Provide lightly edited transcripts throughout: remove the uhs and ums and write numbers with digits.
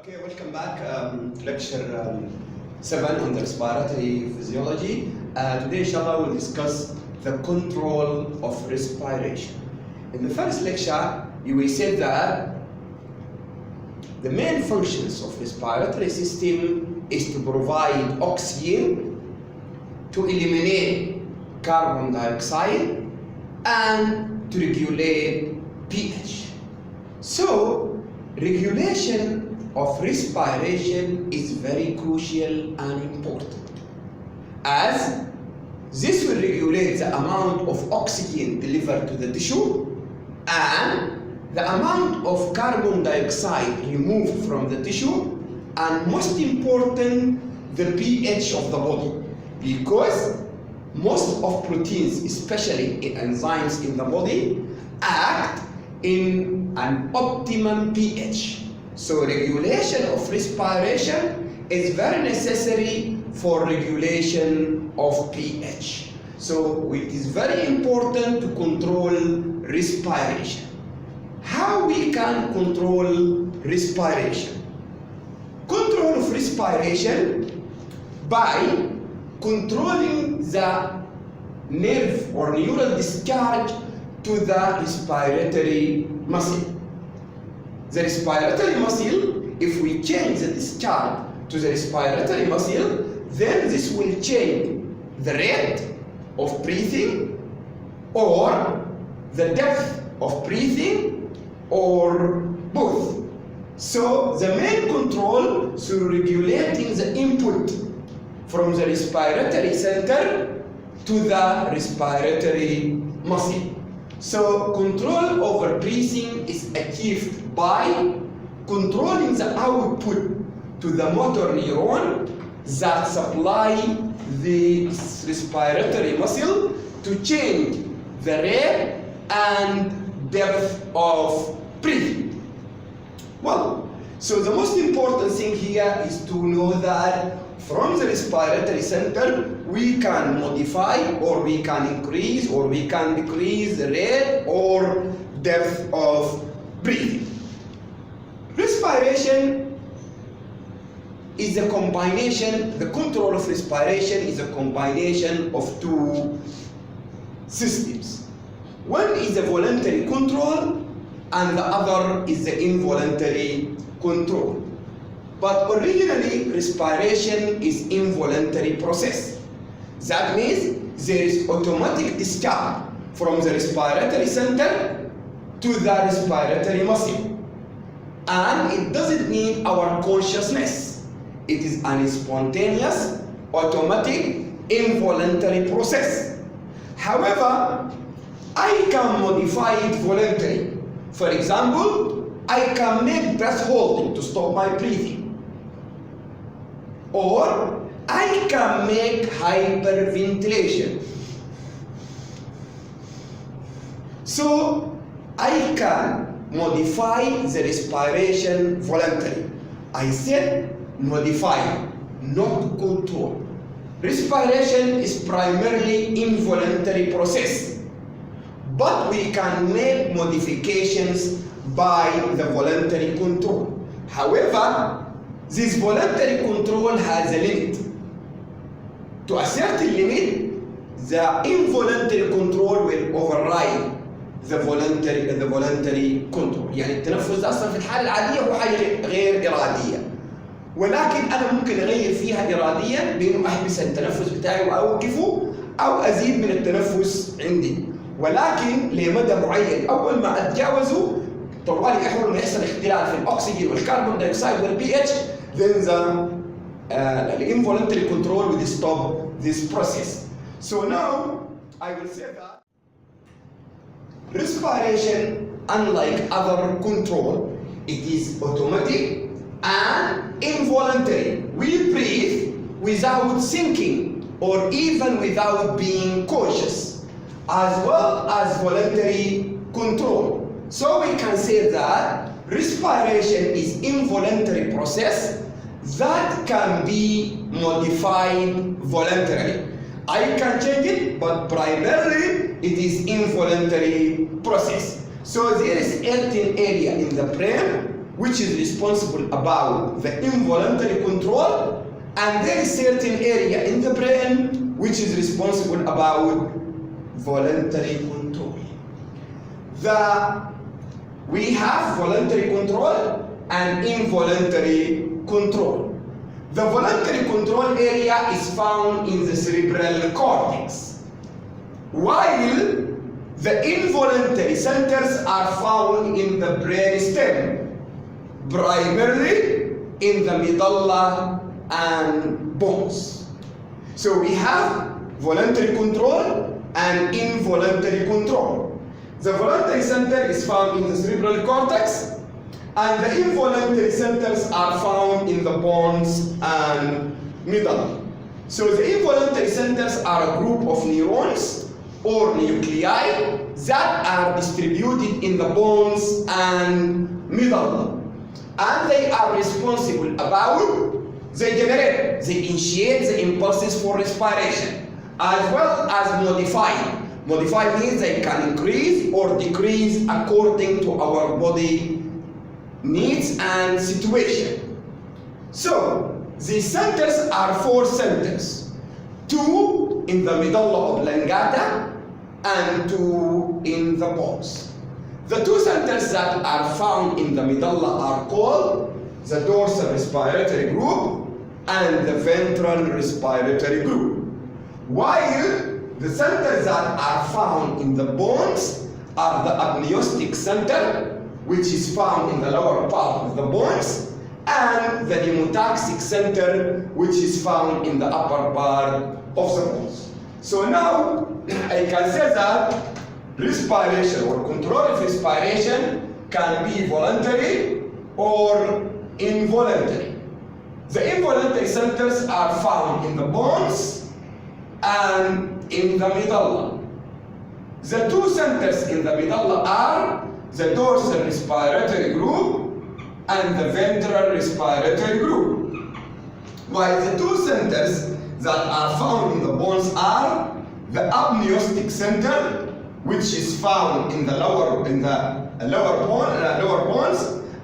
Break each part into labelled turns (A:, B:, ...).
A: Okay, welcome back. Lecture 7 on the respiratory physiology. Today, inshallah, we'll discuss the control of respiration. In the first lecture, we said that the main functions of respiratory system is to provide oxygen, to eliminate carbon dioxide, and to regulate pH. So, regulation of respiration is very crucial and important, as this will regulate the amount of oxygen delivered to the tissue and the amount of carbon dioxide removed from the tissue, and most important, the pH of the body, because most of proteins, especially in enzymes in the body, act in an optimum pH. So regulation of respiration is very necessary for regulation of pH. So it is very important to control respiration. How we can control respiration? Control of respiration by controlling the nerve or neural discharge to the respiratory muscle. The respiratory muscle, if we change the discharge to the respiratory muscle, then this will change the rate of breathing or the depth of breathing or both. So the main control is regulating the input from the respiratory center to the respiratory muscle. So control over breathing is achieved by controlling the output to the motor neuron that supply the respiratory muscle to change the rate and depth of breathing. Well, so the most important thing here is to know that from the respiratory center, we can modify or we can increase or we can decrease the rate or depth of breathing. Respiration is a combination, the control of respiration is a combination of two systems. One is a voluntary control and the other is the involuntary control. But originally, respiration is involuntary process. That means there is automatic discharge from the respiratory center to the respiratory muscle. And it doesn't need our consciousness. It is an spontaneous, automatic, involuntary process. However, I can modify it voluntarily. For example, I can make breath holding to stop my breathing. Or I can make hyperventilation. So I can modify the respiration voluntarily. I said modify, not control. Respiration is primarily involuntary process, but we can make modifications by the voluntary control. However, this voluntary control has a limit. To a certain limit, the involuntary control will override the voluntary control. يعني التنفس ده أصلا في الحالة العادية هو حاجة غير إرادية. ولكن أنا ممكن أغير فيها إراديا بإنه أحبس التنفس بتاعي وأوقفه أو أزيد من التنفس عندي. ولكن لمدى معين أول ما أتجاوزه طوالي أول ما يحصل اختلال في الأكسجين والكربون دايوكسيد والبي اتش, then the involuntary control will stop this process. So now I will say that respiration, unlike other control, it is automatic and involuntary. We breathe without thinking or even without being conscious, as well as voluntary control. So we can say that respiration is involuntary process that can be modified voluntarily. I can change it, but primarily it is involuntary process. So there is certain area in the brain which is responsible about the involuntary control, and there is certain area in the brain which is responsible about voluntary control. We have voluntary control and involuntary control. The voluntary control area is found in the cerebral cortex, while the involuntary centers are found in the brain stem, primarily in the medulla and bones. So we have voluntary control and involuntary control. The voluntary center is found in the cerebral cortex, and the involuntary centers are found in the bones and medulla. So the involuntary centers are a group of neurons or nuclei that are distributed in the bones and medulla, and they are responsible about, they initiate the impulses for respiration, as well as modify. Modify means they can increase or decrease according to our body needs and situation. So these centers are 4 centers, 2 in the medulla oblongata and 2 in the bones. The 2 centers that are found in the medulla are called the dorsal respiratory group and the ventral respiratory group, while the centers that are found in the bones are the amniotic center, which is found in the lower part of the bones, and the pneumotaxic center, which is found in the upper part of the bones. So now I can say that respiration or control of respiration can be voluntary or involuntary. The involuntary centers are found in the bones and in the medulla. The 2 centers in the medulla are the dorsal respiratory group and the ventral respiratory group, while the 2 centers that are found in the bones are the amniotic center, which is found in the lower bones,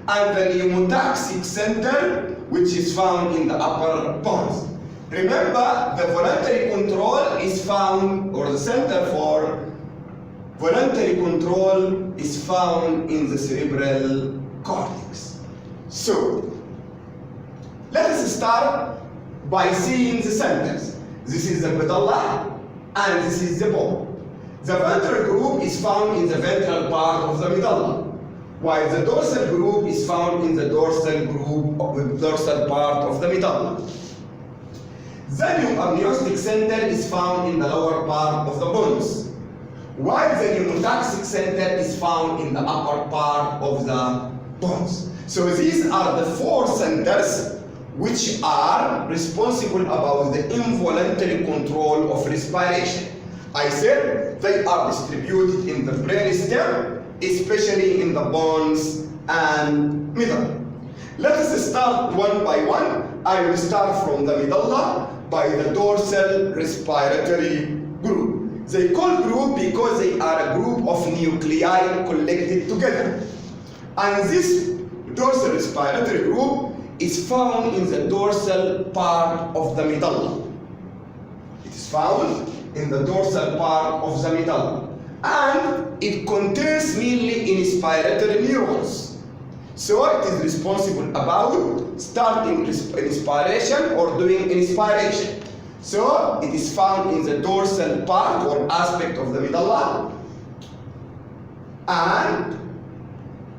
A: and the pneumotaxic center, which is found in the upper bones. Remember, the voluntary control is found, or the center for voluntary control is found in the cerebral cortex. So, let us start by seeing the centers. This is the medulla and this is the bone. The ventral group is found in the ventral part of the medulla, while the dorsal group is found in the dorsal part of the medulla. The amniotic center is found in the lower part of the bones, while the pneumotaxic center is found in the upper part of the bones. So these are the 4 centers which are responsible about the involuntary control of respiration. I said they are distributed in the brain stem, especially in the bones and medulla. Let us start one by one. I will start from the medulla by the dorsal respiratory group. They call group because they are a group of nuclei collected together. And this dorsal respiratory group is found in the dorsal part of the medulla. It is found in the dorsal part of the medulla. And it contains mainly inspiratory neurons. So it is responsible about starting inspiration or doing inspiration. So it is found in the dorsal part or aspect of the medulla, and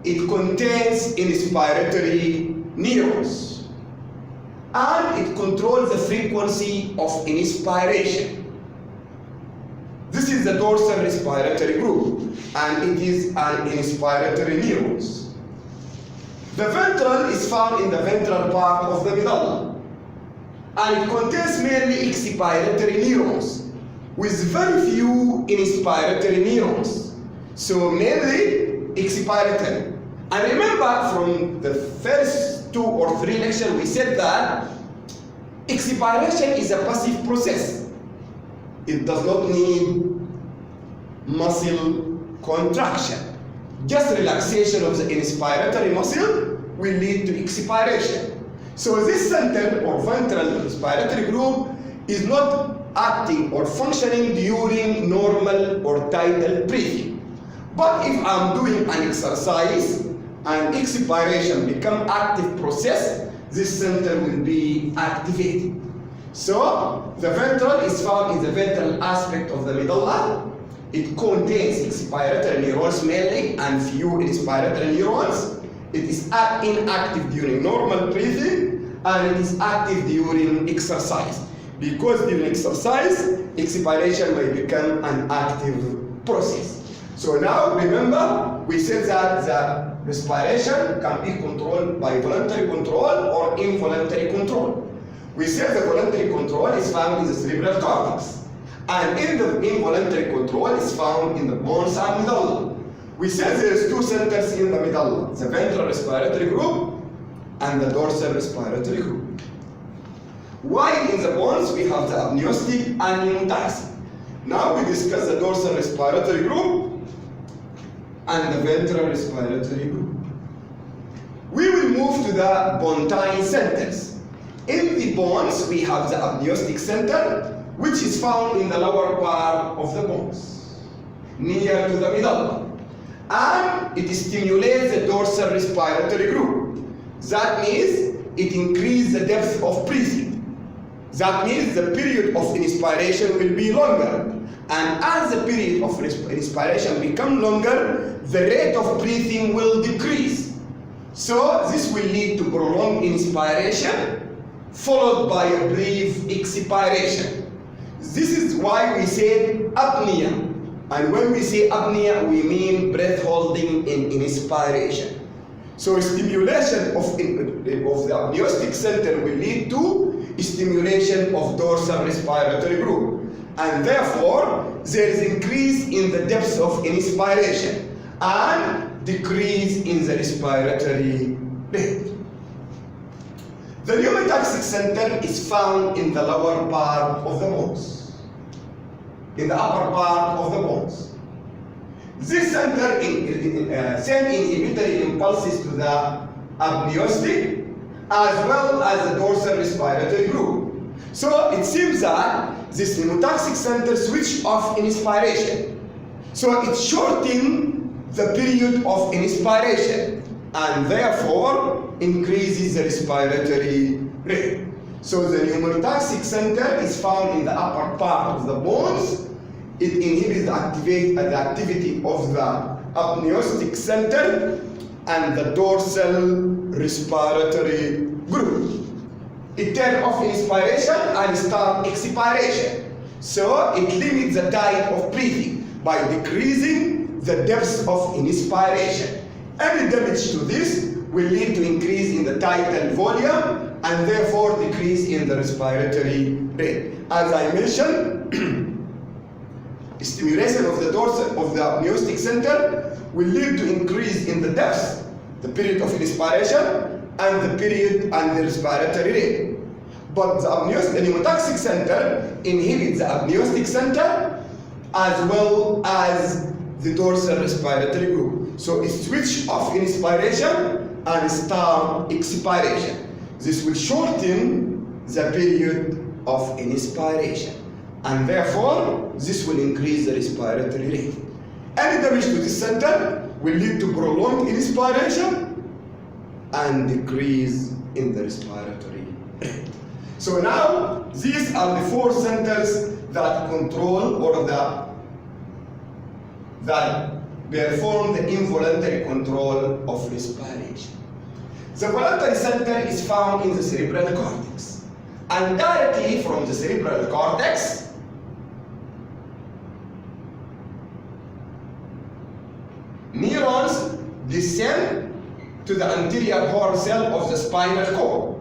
A: it contains inspiratory neurons, and it controls the frequency of inspiration. This is the dorsal respiratory group, and it is an inspiratory neurons. The ventral is found in the ventral part of the medulla, and it contains mainly expiratory neurons with very few inspiratory neurons. So mainly expiratory. And remember from the first 2 or 3 lectures we said that expiration is a passive process. It does not need muscle contraction. Just relaxation of the inspiratory muscle will lead to expiration. So this center or ventral respiratory group is not acting or functioning during normal or tidal breathing. But if I'm doing an exercise and expiration become active process, this center will be activated. So the ventral is found in the ventral aspect of the medulla. It contains expiratory neurons mainly and few inspiratory neurons. It is inactive during normal breathing and it is active during exercise. Because during exercise, expiration may become an active process. So now remember, we said that the respiration can be controlled by voluntary control or involuntary control. We said the voluntary control is found in the cerebral cortex. And in the involuntary control is found in the bones and medulla. We said there is two centers in the medulla, the ventral respiratory group and the dorsal respiratory group. While in the bones we have the amniotic and pneumotaxic. Now we discuss the dorsal respiratory group and the ventral respiratory group. We will move to the pontine centers. In the bones we have the amniotic center, which is found in the lower part of the bones, near to the medulla. And it stimulates the dorsal respiratory group. That means it increases the depth of breathing. That means the period of inspiration will be longer. And as the period of inspiration becomes longer, the rate of breathing will decrease. So this will lead to prolonged inspiration, followed by a brief expiration. This is why we say apnea. And when we say apnea, we mean breath holding in inspiration. So stimulation of the amniotic center will lead to stimulation of dorsal respiratory group. And therefore, there is increase in the depth of inspiration and decrease in the respiratory rate. The pneumotaxic center is found in the lower part of the bones, in the upper part of the bones. This center sends inhibitory impulses to the amniotic as well as the dorsal respiratory group. So it seems that this pneumotaxic center switches off inspiration. So it shortens the period of inspiration and therefore increases the respiratory rate. So the pneumotaxic center is found in the upper part of the bones. It inhibits the activity of the amniotic center and the dorsal respiratory group. It turns off inspiration and starts expiration. So it limits the time of breathing by decreasing the depth of inspiration. Any damage to this will lead to increase in the tidal volume and therefore decrease in the respiratory rate. As I mentioned, stimulation of the dorsal of the amniotic center will lead to increase in the depth, the period of inspiration, and the period and the respiratory rate. But the pneumotaxic center inhibits the amniotic center as well as the dorsal respiratory group. So it switches off inspiration and start expiration. This will shorten the period of inspiration, and therefore this will increase the respiratory rate. Any damage to this center will lead to prolonged inspiration and decrease in the respiratory rate. So now these are the four centers that control or that perform the involuntary control of respiration. The voluntary center is found in the cerebral cortex, and directly from the cerebral cortex neurons descend to the anterior horn cell of the spinal cord,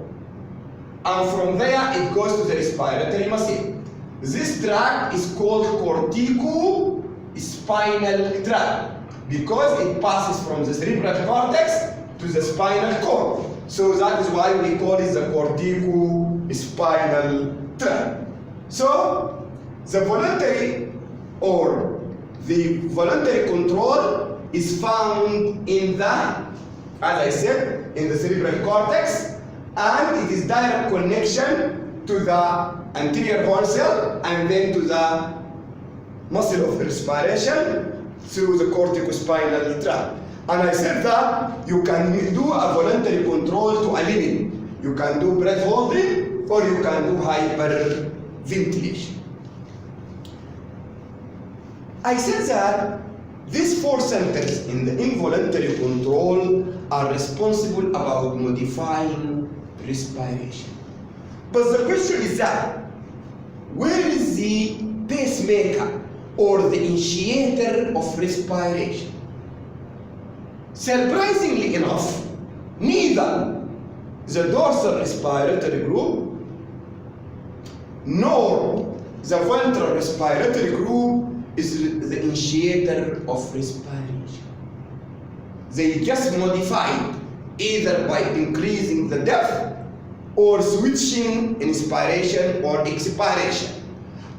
A: and from there it goes to the respiratory muscle. This tract is called cortico-spinal tract because it passes from the cerebral cortex to the spinal cord. So that is why we call it the cortico-spinal tract. So the voluntary control is found in the as I said, in the cerebral cortex, and it is direct connection to the anterior horn cell and then to the muscle of respiration through the corticospinal tract. And I said that you can do a voluntary control to a limit. You can do breath holding or you can do hyperventilation. I said that these four centers in the involuntary control are responsible about modifying respiration. But the question is that, where is the pacemaker or the initiator of respiration? Surprisingly enough, neither the dorsal respiratory group nor the ventral respiratory group is the initiator of respiration. They just modified either by increasing the depth or switching inspiration or expiration.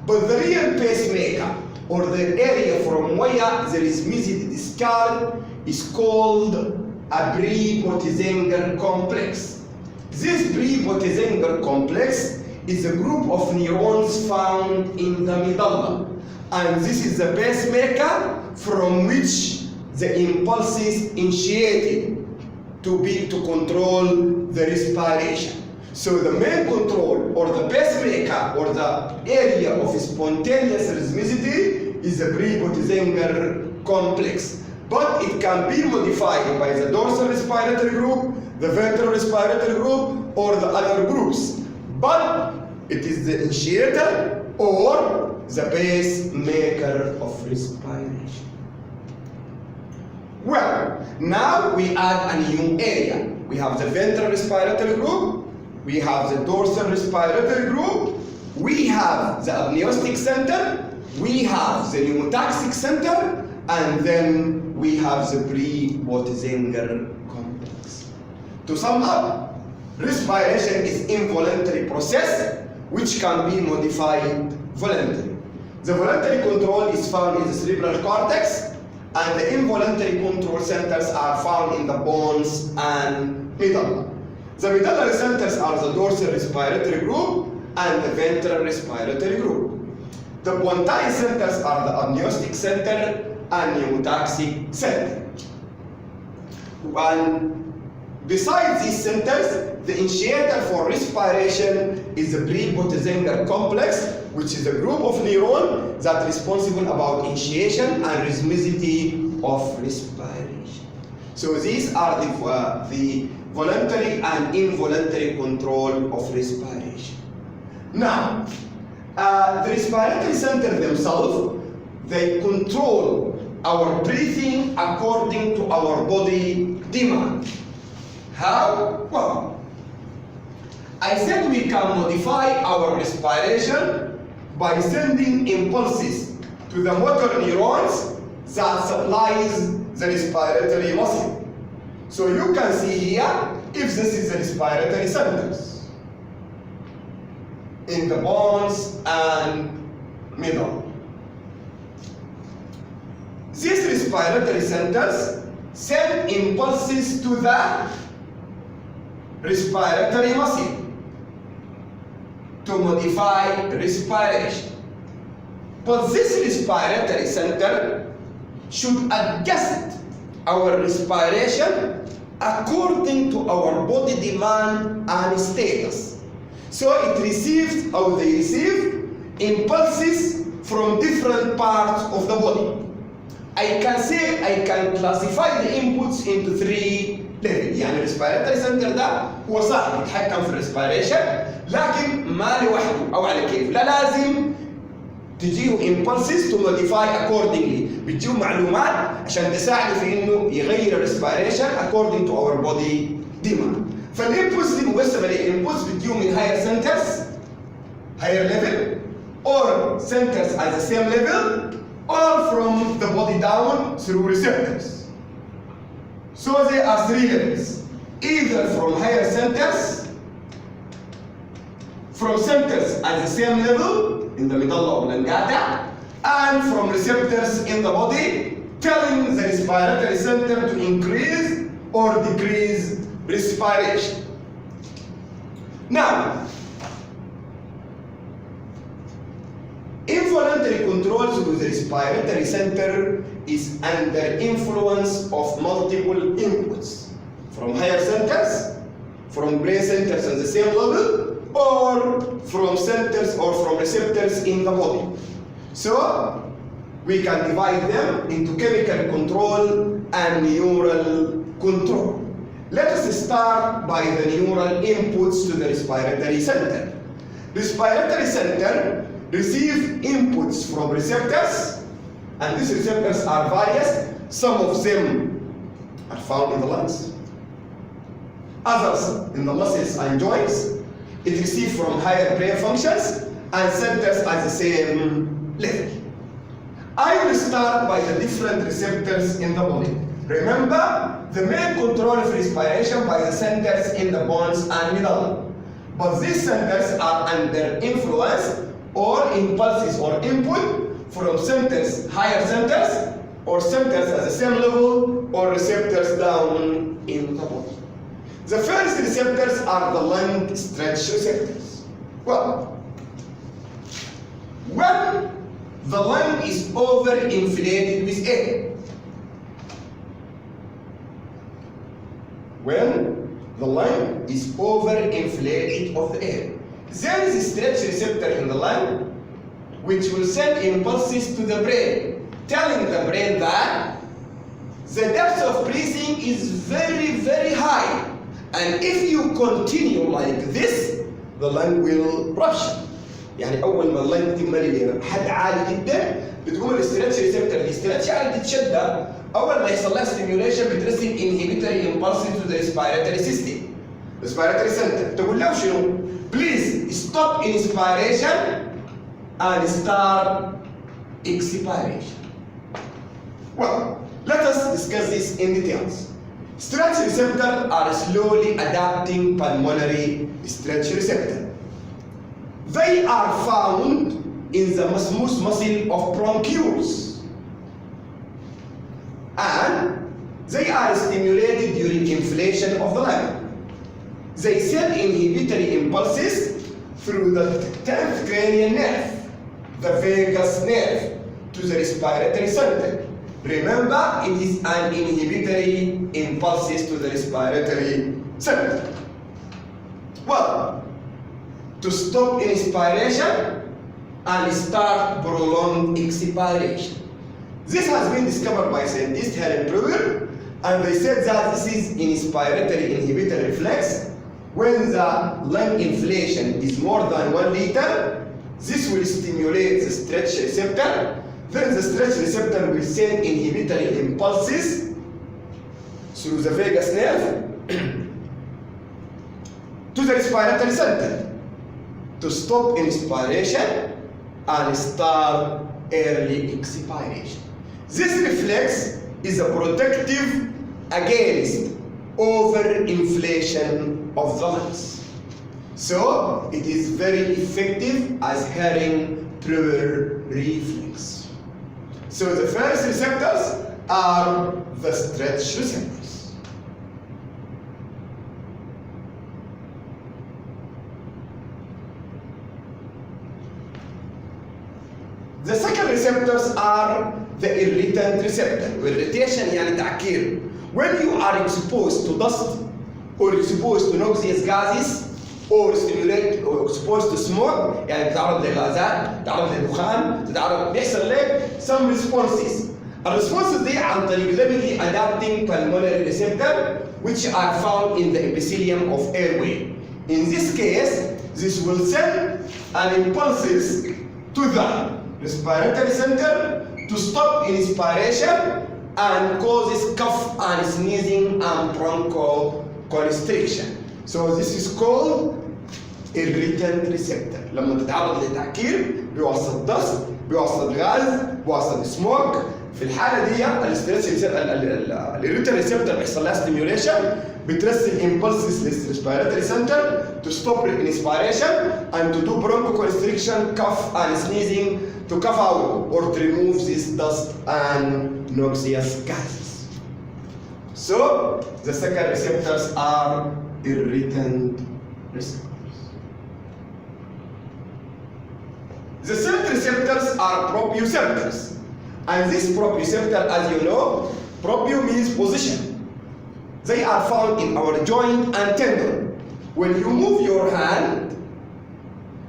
A: But the real pacemaker or the area from where there is missing discharge is called a pre-Botizenger complex. This pre-Botizenger complex is a group of neurons found in the medulla, and this is the pacemaker from which the impulses initiated to control the respiration. So the main control or the pacemaker or the area of spontaneous rhythmicity is the pre-Botizenger complex. But it can be modified by the dorsal respiratory group, the ventral respiratory group, or the other groups. But it is the initiator or the pacemaker of respiration. Well, now we add a new area. We have the ventral respiratory group, we have the dorsal respiratory group, we have the amniotic center, we have the pneumotaxic center, and then we have the pre-Botizenger complex. To sum up, respiration is involuntary process which can be modified voluntarily. The voluntary control is found in the cerebral cortex, and the involuntary control centers are found in the bones and medulla. The medullary centers are the dorsal respiratory group and the ventral respiratory group. The pontine centers are the amniotic center and pneumotaxic center. And besides these centers, the initiator for respiration is the pre-Botizenger complex, which is a group of neurons that is responsible about initiation and rhythmicity of respiration. So these are the voluntary and involuntary control of respiration. Now, the respiratory center themselves, they control our breathing according to our body demand. How? Well, I said we can modify our respiration by sending impulses to the motor neurons that supplies the respiratory muscle. So you can see here, if this is the respiratory centers in the bones and middle. These respiratory centers send impulses to the respiratory muscle to modify respiration. But this respiratory center should adjust our respiration according to our body demand and status. So it receives, how they receive, impulses from different parts of the body. I can say I can classify the inputs into three levels. يعني الريسبيراتوري سنتر ده هو صاحب يتحكم في الريسبيريشن، لكن ما لوحده او على كيف، لا لازم تجيه impulses to modify accordingly، بتجيه معلومات عشان تساعده في انه يغير الريسبيريشن according to our body demand. فالانبوتس دي مقسمه لانبوتس بتجيه من higher centers higher level or centers at the same level or from the body down through receptors. So there are three levels, either from higher centers, from centers at the same level in the medulla oblongata, and from receptors in the body telling the respiratory center to increase or decrease respiration. Now, involuntary controls with the respiratory center is under influence of multiple inputs from higher centers, from brain centers on the same level, or from centers or from receptors in the body. So we can divide them into chemical control and neural control. Let us start by the neural inputs to the respiratory center. Respiratory center receive inputs from receptors, and these receptors are various. Some of them are found in the lungs, others in the muscles and joints. It receives from higher brain functions and centers at the same level. I will start by the different receptors in the body. Remember, the main control of respiration by the centers in the bones and middle. But these centers are under influence or impulses or input from centers, higher centers, or centers at the same level, or receptors down in the body. The first receptors are the lung stretch receptors. Well, when the lung is overinflated with air, when the lung is overinflated with air, there is a stretch receptor in the lung which will send impulses to the brain, telling the brain that the depth of breathing is very, very high. And if you continue like this, the lung will rupture. يعني أول ما اللنج تملي حد عالي جدا بتقوم الاسترتش ريسبتور الاسترتش يعني تتشدد. أول ما يحصل لها ستيميوليشن بترسل inhibitory impulse to the respiratory system. Respiratory center. تقول له شنو؟ Please stop inspiration and start expiration. Well, let us discuss this in details. Stretch receptors are slowly adapting pulmonary stretch receptor. They are found in the smooth muscle of bronchioles, and they are stimulated during inflation of the lung. They send inhibitory impulses through the 10th cranial nerve, the vagus nerve, to the respiratory center. Remember, it is an inhibitory impulses to the respiratory center. Well, to stop inspiration and start prolonged expiration. This has been discovered by scientist Helen Brewer, and they said that this is inspiratory inhibitory reflex. When the lung inflation is more than 1 liter, this will stimulate the stretch receptor. Then the stretch receptor will send inhibitory impulses through the vagus nerve to the respiratory center to stop inspiration and start early expiration. This reflex is a protective against overinflation of the lungs. So it is very effective as Herring-Brewer reflex. So the first receptors are the stretch receptors. The second receptors are the irritant receptor. Irritation يعني تعكير. When you are exposed to dust or exposed to noxious gases or stimulate or exposed to smoke, يعني تتعرض لغازات، تتعرض لدخان، تتعرض بيحصل لك some responses. الريسبونسز دي عن طريق rapidly adapting pulmonary receptor which are found in the epithelium of airway. In this case, this will send an impulses to the respiratory center to stop inspiration and causes cough and sneezing and bronchoconstriction. So this is called irritant receptor. لما تتعرض لتعكير بيوصل دست، بيوصل غاز، بيوصل سموك. في الحالة دي الirritant receptor بيحصل لها stimulation بترسل impulses للrespiratory center to stop inspiration and to do bronchoconstriction, cough and sneezing, to cough out or to remove this dust and noxious gases. So the second receptors are irritant receptors. The third receptors are proprioceptors. And this proprioceptor, as you know, proprio means position. They are found in our joint and tendon. When you move your hand,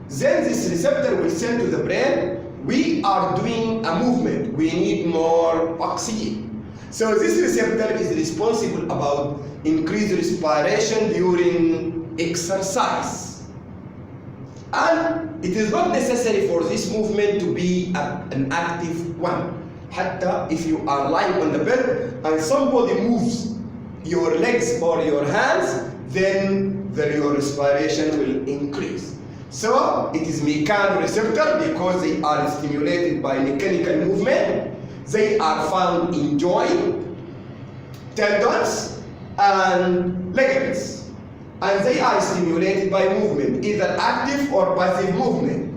A: then this receptor will send to the brain, we are doing a movement, we need more oxygen. So this receptor is responsible about increased respiration during exercise. And it is not necessary for this movement to be an active one. Hatta if you are lying on the bed and somebody moves your legs or your hands, then your respiration will increase. So it is mechanoreceptor because they are stimulated by mechanical movement. They are found in joint, tendons, and ligaments. And they are stimulated by movement, either active or passive movement.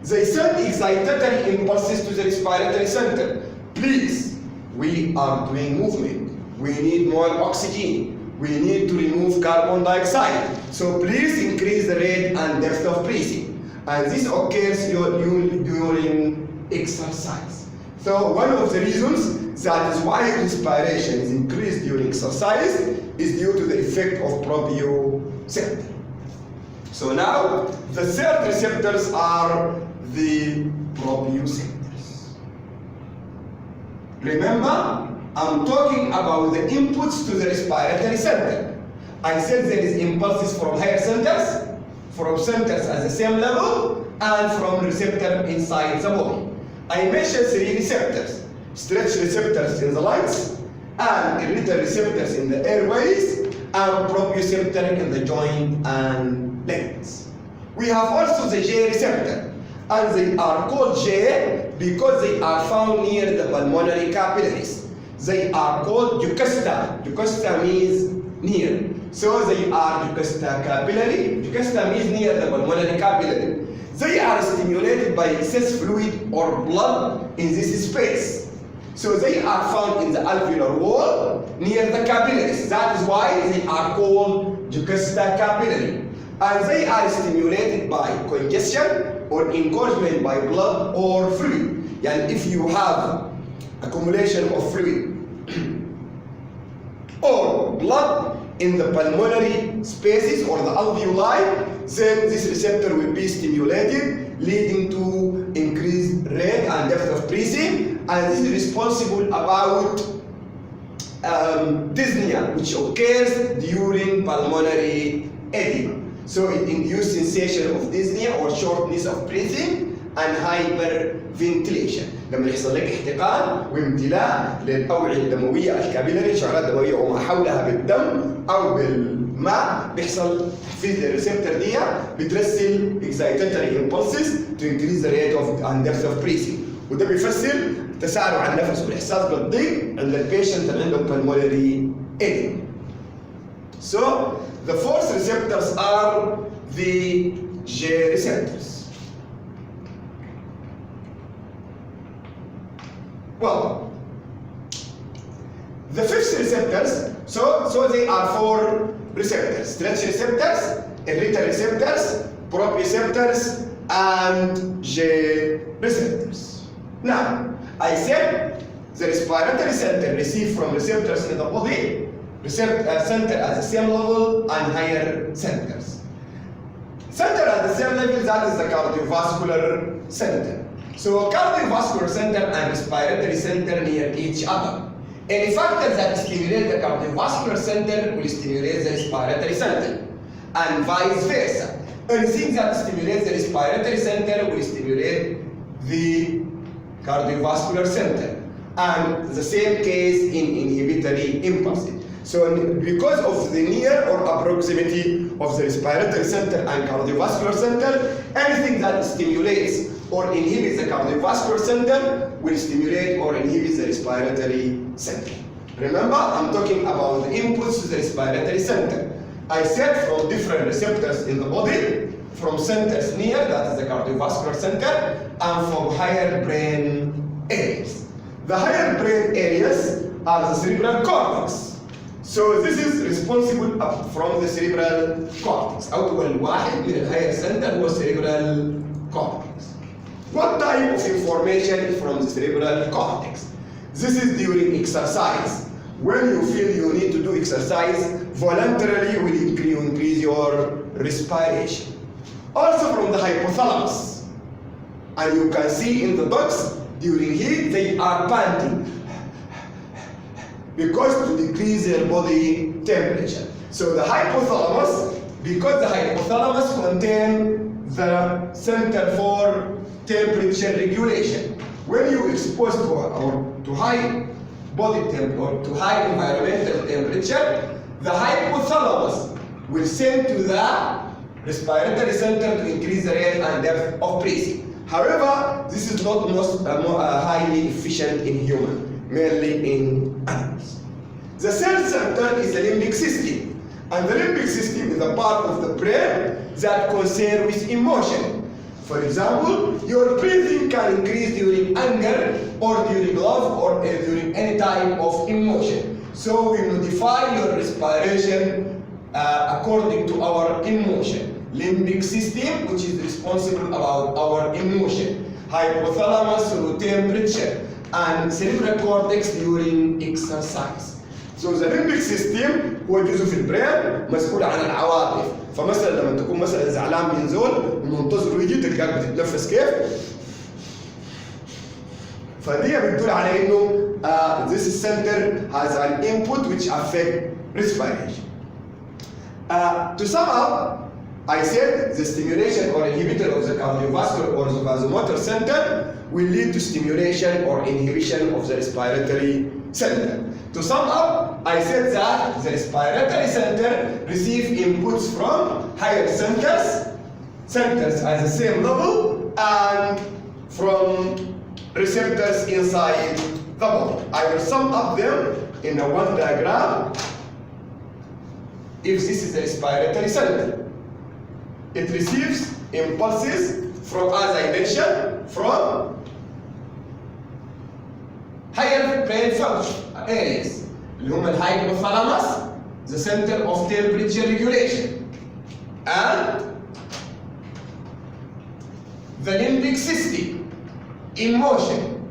A: They send excitatory impulses to the respiratory center. Please, we are doing movement. We need more oxygen. We need to remove carbon dioxide. So please increase the rate and depth of breathing. And this occurs during exercise. So one of the reasons that is why respiration is increased during exercise is due to the effect of proprioceptor. So now the third receptors are the proprioceptors. Remember, I'm talking about the inputs to the respiratory center. I said there is impulses from higher centers, from centers at the same level, and from receptor inside the body. I mentioned three receptors: stretch receptors in the lungs, and irritant receptors in the airways, and proprioceptor in the joint and ligaments. We have also the J receptor, and they are called J because they are found near the pulmonary capillaries. They are called Juxta. Juxta means near. So they are Juxta capillary. Juxta means near the pulmonary capillary. They are stimulated by excess fluid or blood in this space. So they are found in the alveolar wall near the capillaries. That is why they are called Juxta capillary. And they are stimulated by congestion or engorgement by blood or fluid. And if you have accumulation of fluid or blood in the pulmonary spaces or the alveoli, then this receptor will be stimulated, leading to increased rate and depth of breathing, and this is responsible about dyspnea, which occurs during pulmonary edema. So it induces sensation of dyspnea or shortness of breathing and hyperventilation. لما يحصل لك احتقان وامتلاء للأوعية الدموية الكابيلاري، شعرات دموية وما حولها بالدم أو بالماء، بيحصل تحفيز للريسبتور دي، بترسل excitatory impulses to increase the rate of and depth of breathing، وده بيفسر تسارع النفس والإحساس بالضيق عند البيشنت اللي عندهم pulmonary edema. So the fourth receptors are the J receptors. Well, the fifth receptors, so they are four receptors: stretch receptors, irritant receptors, proprioceptors, and J receptors. Now, I said the respiratory center receive from receptors in the body, center at the same level, and higher centers. Center at the same level, that is the cardiovascular center. So cardiovascular center and respiratory center near each other. Any factor that stimulates the cardiovascular center will stimulate the respiratory center, and vice versa. Anything that stimulates the respiratory center will stimulate the cardiovascular center. And the same case in inhibitory impulses. So because of the near or proximity of the respiratory center and cardiovascular center, anything that stimulates or inhibits the cardiovascular center will stimulate or inhibit the respiratory center. Remember, I'm talking about the inputs to the respiratory center. I said from different receptors in the body, from centers near, that is the cardiovascular center, and from higher brain areas. The higher brain areas are the cerebral cortex. So this is responsible from the cerebral cortex. أول واحد من الهاير سنتر هو cerebral cortex. What type of information is from the cerebral cortex? This is during exercise. When you feel you need to do exercise, voluntarily will increase your respiration. Also from the hypothalamus. And you can see in the dogs, during heat, they are panting. Because to decrease their body temperature. So the hypothalamus, because the hypothalamus contains the center for temperature regulation. When you expose to high body temperature or to high environmental temperature, the hypothalamus will send to the respiratory center to increase the rate and depth of breathing. However, this is not highly efficient in human, mainly in animals. The third center is the limbic system. And the limbic system is a part of the brain that concerns with emotion. For example, your breathing can increase during anger or during love or during any type of emotion. So we modify your respiration according to our emotion. Limbic system, which is responsible about our emotion. Hypothalamus through temperature and cerebral cortex during exercise. So the limbic system هو جزء في البرين مسؤول عن العواطف. فمثلا لما تكون مثلا زعلان من زول ومنتظر يجي تلقاك بتتنفس كيف؟ فدي بتدل على انه this center has an input which affect respiration. To sum up, I said the stimulation or inhibitor of the cardiovascular or the vasomotor center will lead to stimulation or inhibition of the respiratory center. To sum up, I said that the respiratory center receive inputs from higher centers at the same level, and from receptors inside the body. I will sum up them in a one diagram. If this is the respiratory center, it receives impulses from, as I mentioned, from higher brain function areas اللي هم الhypothalamus, the center of temperature regulation, and the limbic system, emotion,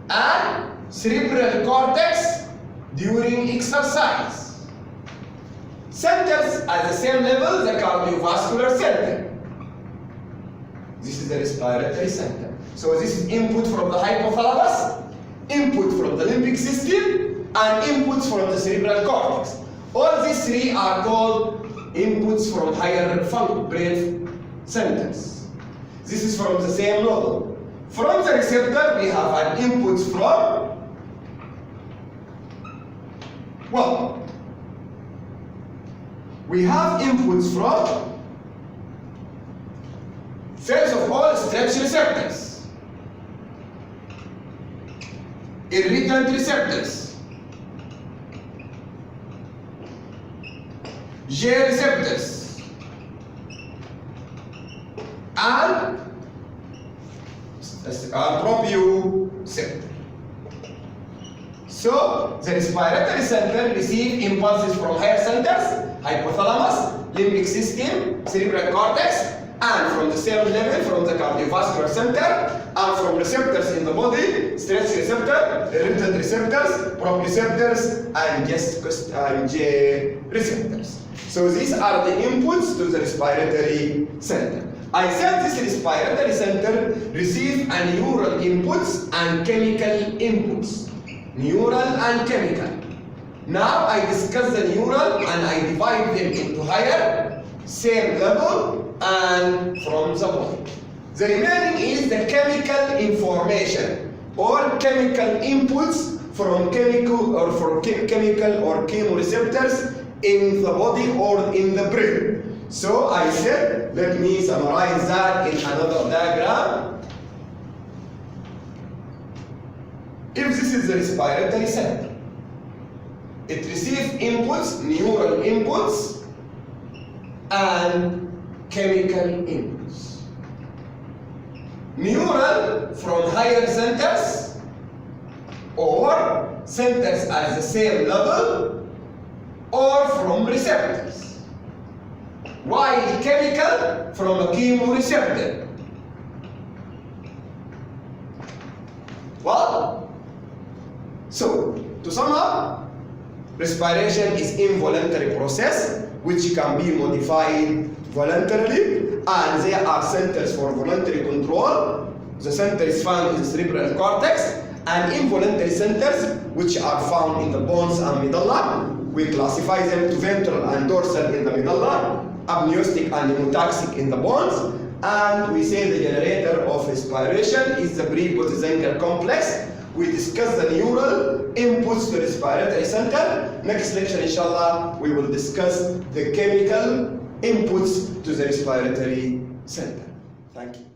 A: and cerebral cortex during exercise. Centers at the same level, the cardiovascular center. This is the respiratory center. So this is input from the hypothalamus, input from the limbic system, and inputs from the cerebral cortex. All these three are called inputs from higher brain centers. This is from the same level. From the receptor, we have an input from, well, we have inputs from, first of all, stretch receptors, irritant receptors, J receptors, and proprioceptor. So the respiratory center receive impulses from higher centers, hypothalamus, limbic system, cerebral cortex, and from the same level from the cardiovascular center, and from receptors in the body, stretch receptor, irritant receptors, proprioceptors, and J receptors. So these are the inputs to the respiratory center. I said this respiratory center receive a neural inputs and chemical inputs. Neural and chemical. Now I discuss the neural and I divide them into higher, same level, and from the body. The remaining is the chemical information or chemical inputs from chemical or chemoreceptors in the body or in the brain. So I said, let me summarize that in another diagram. If this is the respiratory center, it receives inputs, neural inputs, and chemical inputs. Neural from higher centers, or centers at the same level or from receptors, while chemical from a chemoreceptor. Well, so to sum up, respiration is involuntary process which can be modified voluntarily, and there are centers for voluntary control. The center is found in the cerebral cortex, and involuntary centers which are found in the bones and medulla. We classify them to ventral and dorsal in the medulla, amniotic and pneumotaxic in the bones, and we say the generator of respiration is the pre-Purkinje complex. We discuss the neural inputs to respiratory center. Next lecture, inshallah, we will discuss the chemical inputs to the respiratory center. Thank you.